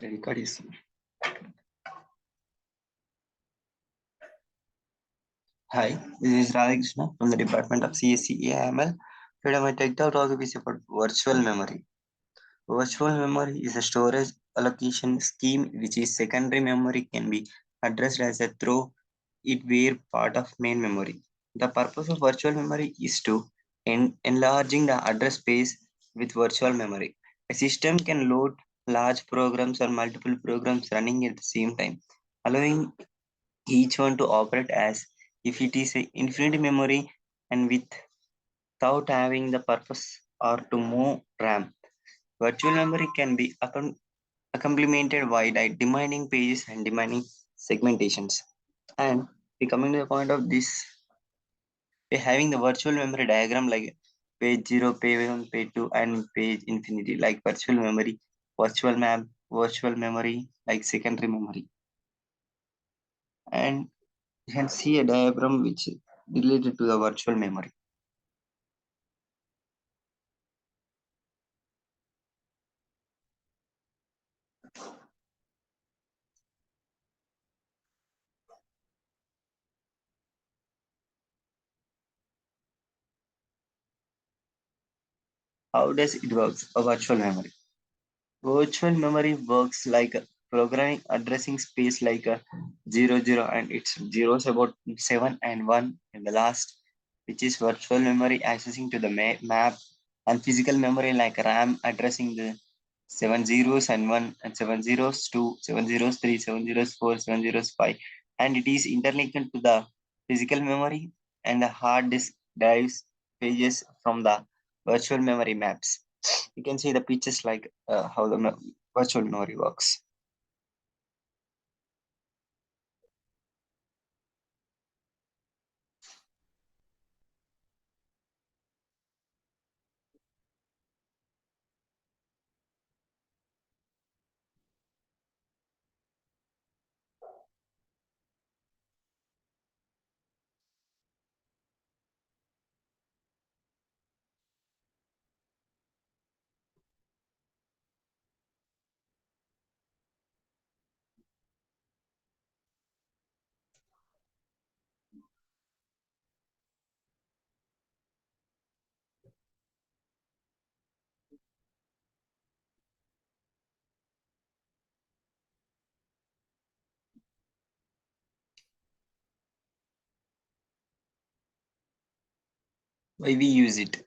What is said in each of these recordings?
Record is. Hi, this is Radhakrishna from the Department of CSC AML. Today my technical topic is about virtual memory. Virtual memory is a storage allocation scheme which is secondary memory can be addressed as a through it were part of main memory. The purpose of virtual memory is to enlarging the address space with virtual memory. A system can load large programs or multiple programs running at the same time, allowing each one to operate as if it is a infinite memory and without having the purpose or to move RAM. Virtual memory can be complemented by demanding pages and demanding segmentations. And we coming to the point of this, we having the virtual memory diagram like page 0, page 1, page 2, and page infinity, like virtual memory, virtual map, virtual memory, like secondary memory. And you can see a diagram which is related to the virtual memory. How does it works? A virtual memory. Virtual memory works like a programming addressing space like a 00 and it's zeros about 7 and 1 in the last, which is virtual memory accessing to the map, and physical memory like RAM addressing the 7 zeros and 1 and 7 zeros 2, 7 zeros 3, 7 zeros 4, 7 zeros 5, and it is interlinked to the physical memory and the hard disk drives pages from the virtual memory maps. You can see the pictures like how the virtual memory works. Why we use it?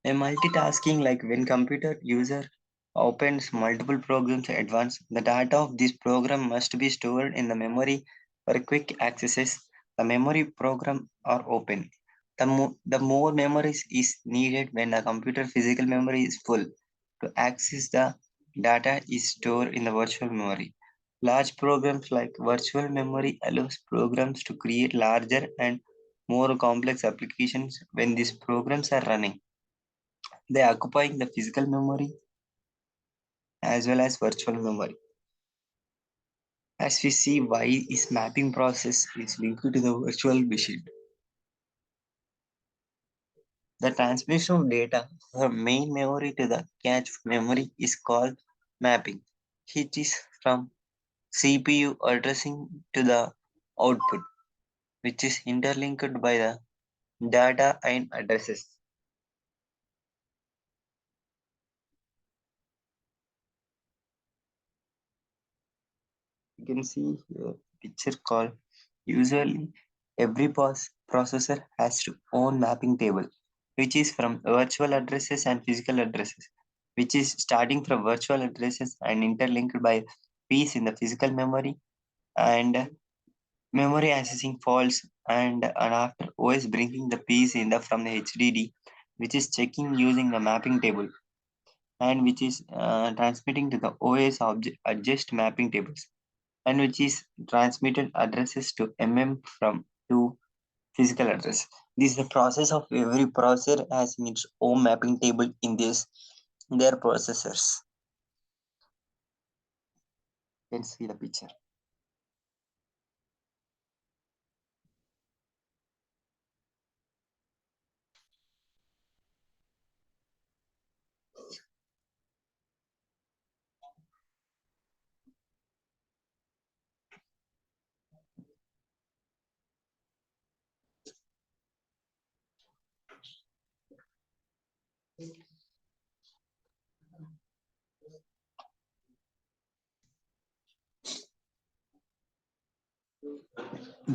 A multitasking, like when computer user opens multiple programs at once, the data of this program must be stored in the memory for quick accesses. The memory program are open. The more memories is needed when the computer physical memory is full. To access the data is stored in the virtual memory. Large programs like virtual memory allows programs to create larger and more complex applications when these programs are running. They occupying the physical memory as well as virtual memory. As we see why is mapping process is linked to the virtual machine. The transmission of data from main memory to the cache memory is called mapping. It is from CPU addressing to the output, which is interlinked by the data and addresses. You can see here picture called usually every processor has to own mapping table, which is from virtual addresses and physical addresses, which is starting from virtual addresses and interlinked by piece in the physical memory and memory accessing faults and after OS bringing the piece in the from the HDD, which is checking using the mapping table and which is transmitting to the OS object adjust mapping tables and which is transmitted addresses to from to physical address. This is the process of every processor has its own mapping table in this their processors. You can see the picture.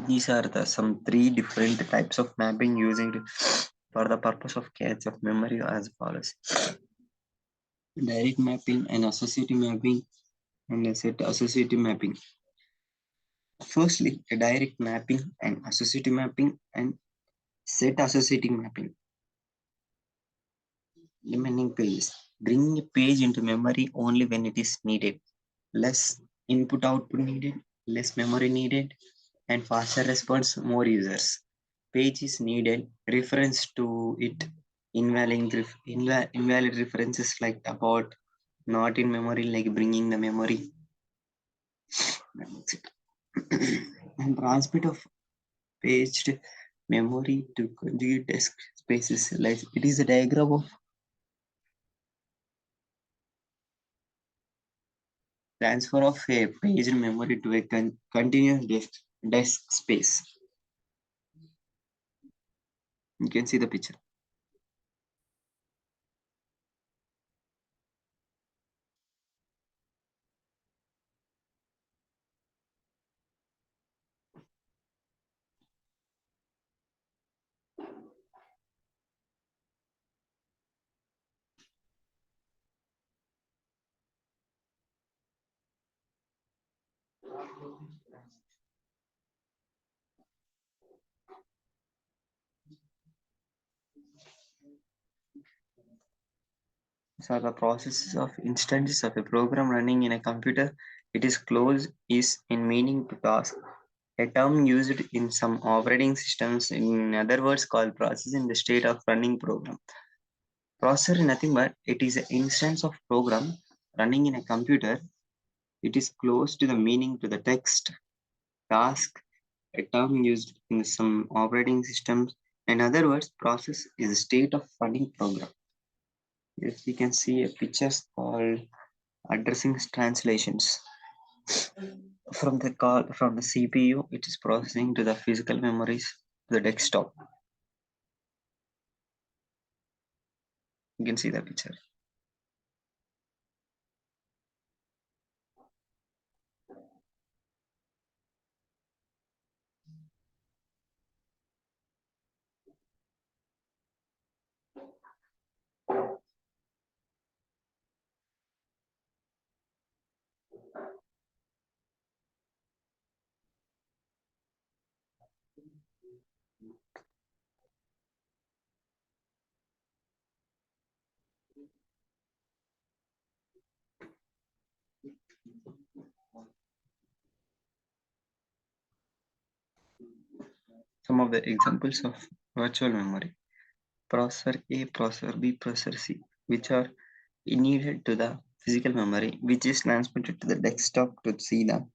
These are the some three different types of mapping using for the purpose of cache of memory as follows: direct mapping and associative mapping and a set associative mapping. Firstly, a direct mapping and associative mapping and set associative mapping. Remaining pages. Bring a page into memory only when it is needed. Less input output needed, less memory needed, and faster response, more users. Page is needed, reference to it, invalid references like about, not in memory, like bringing the memory. That's it. And transmit of paged memory to conjugate disk spaces. Like it is a diagram of transfer of a paged memory to a continuous disk space. You can see the picture. So the processes of instances of a program running in a computer, it is close is in meaning to task. A term used in some operating systems, in other words, called process in the state of running program. Processor is nothing but it is an instance of program running in a computer. It is close to the meaning to the text. Task, a term used in some operating systems. In other words, process is a state of running program. Yes, we can see a pictures called addressing translations. From the CPU, it is processing to the physical memories to the desktop. You can see the picture. Some of the examples of virtual memory: processor A, processor B, processor C, which are needed to the physical memory, which is transmitted to the desktop to see the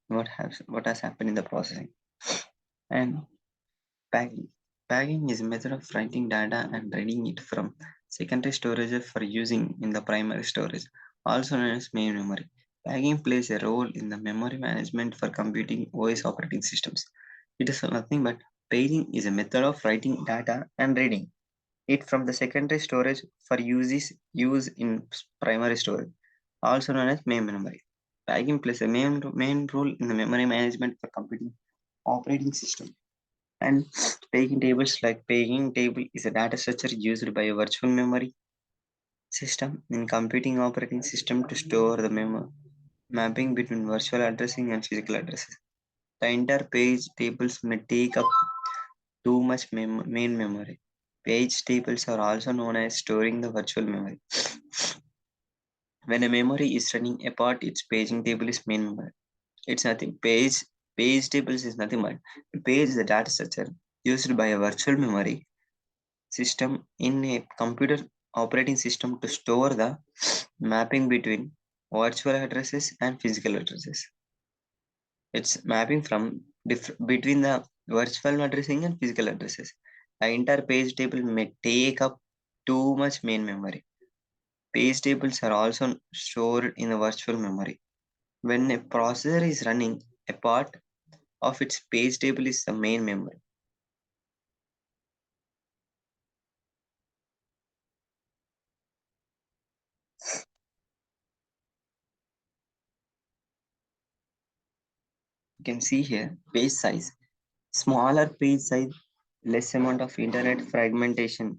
what has happened in the processing. And Bagging. Bagging is a method of writing data and reading it from secondary storage for using in the primary storage, also known as main memory. Bagging plays a role in the memory management for computing OS operating systems. It is nothing but paging is a method of writing data and reading it from the secondary storage for use in primary storage, also known as main memory. Bagging plays a main role in the memory management for computing operating system. And paging tables, like paging table is a data structure used by a virtual memory system in computing operating system to store the mapping between virtual addressing and physical addresses. The entire page tables may take up too much main memory. Page tables are also known as storing the virtual memory. When a memory is running apart, its paging table is main memory. It's nothing. Page tables is nothing but a page is a data structure used by a virtual memory system in a computer operating system to store the mapping between virtual addresses and physical addresses. It's mapping from between the virtual addressing and physical addresses. The entire page table may take up too much main memory. Page tables are also stored in the virtual memory. When a processor is running, a part of its page table is the main memory. You can see here page size. Smaller page size, less amount of internet fragmentation,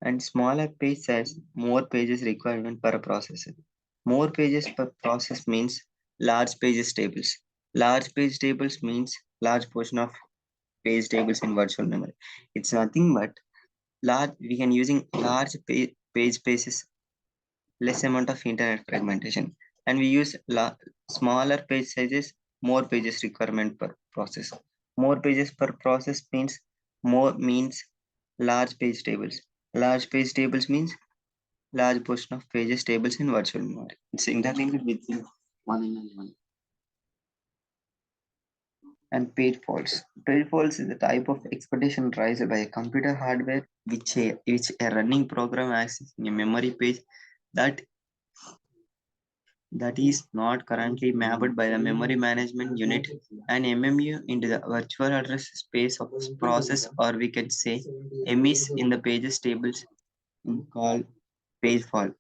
and smaller page size, more pages requirement per processor. More pages per process means large pages tables. Large page tables means large portion of page tables in virtual memory. It's nothing but large. We can using large page spaces, less amount of internet fragmentation, and we use smaller page sizes, more pages requirement per process. More pages per process means large page tables. Large page tables means large portion of pages tables in virtual memory. It's interlinked within one and one. And page faults. Page faults is a type of expectation raised by a computer hardware which a running program accessing a memory page that that is not currently mapped by the memory management unit and MMU into the virtual address space of process, or we can say MES in the pages tables called page fault.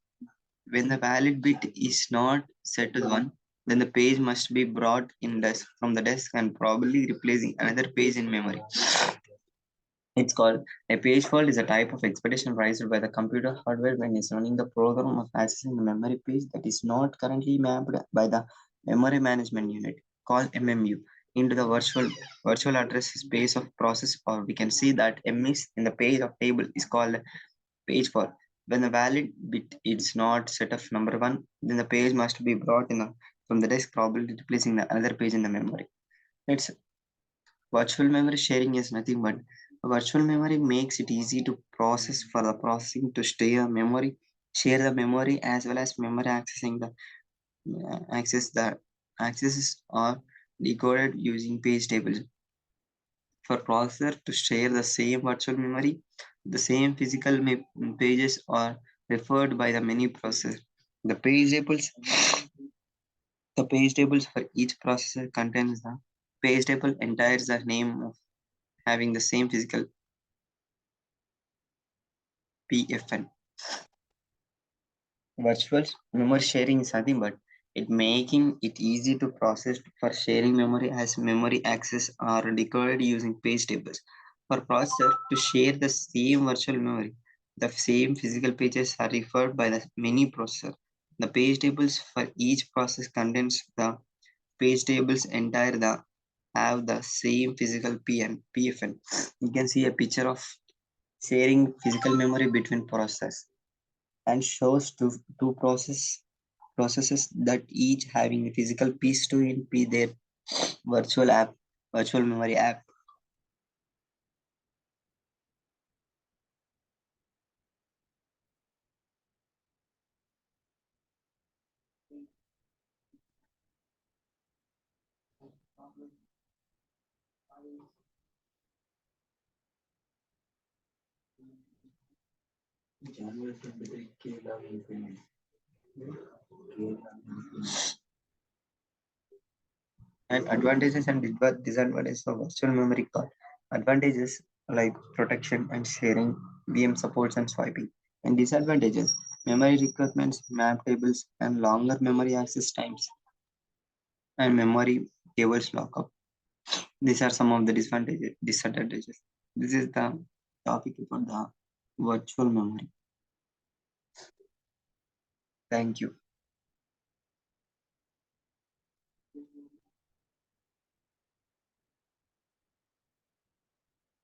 When the valid bit is not set to 1, then the page must be brought in from the desk and probably replacing another page in memory. It's called a page fault is a type of expectation raised by the computer hardware when it's running the program of accessing the memory page that is not currently mapped by the memory management unit called MMU into the virtual address space of process, or we can see that MS in the page of table is called page fault. When the valid bit is not set of number 1, then the page must be brought in from the disk, probably replacing the another page in the memory. It's virtual memory sharing is nothing but virtual memory makes it easy to process for the processing to share the memory as well as memory accessing the access the accesses are decoded using page tables for processor to share the same virtual memory. The same physical pages are referred by the many processors. The page tables, the page tables for each processor contains the page table entires the name of having the same physical PFN. Virtual memory sharing is nothing but it making it easy to process for sharing memory as memory access are decoded using page tables. For processor to share the same virtual memory, the same physical pages are referred by the many processor. The page tables for each process contains the page tables entire the have the same physical PFN. You can see a picture of sharing physical memory between process and shows two processes that each having a physical piece to it be their virtual app, virtual memory app. And advantages and disadvantages of virtual memory card. Advantages like protection and sharing, VM supports and swiping. And disadvantages, memory requirements, map tables, and longer memory access times, and memory tables lockup. These are some of the disadvantages. This is the topic about the virtual memory. Thank you.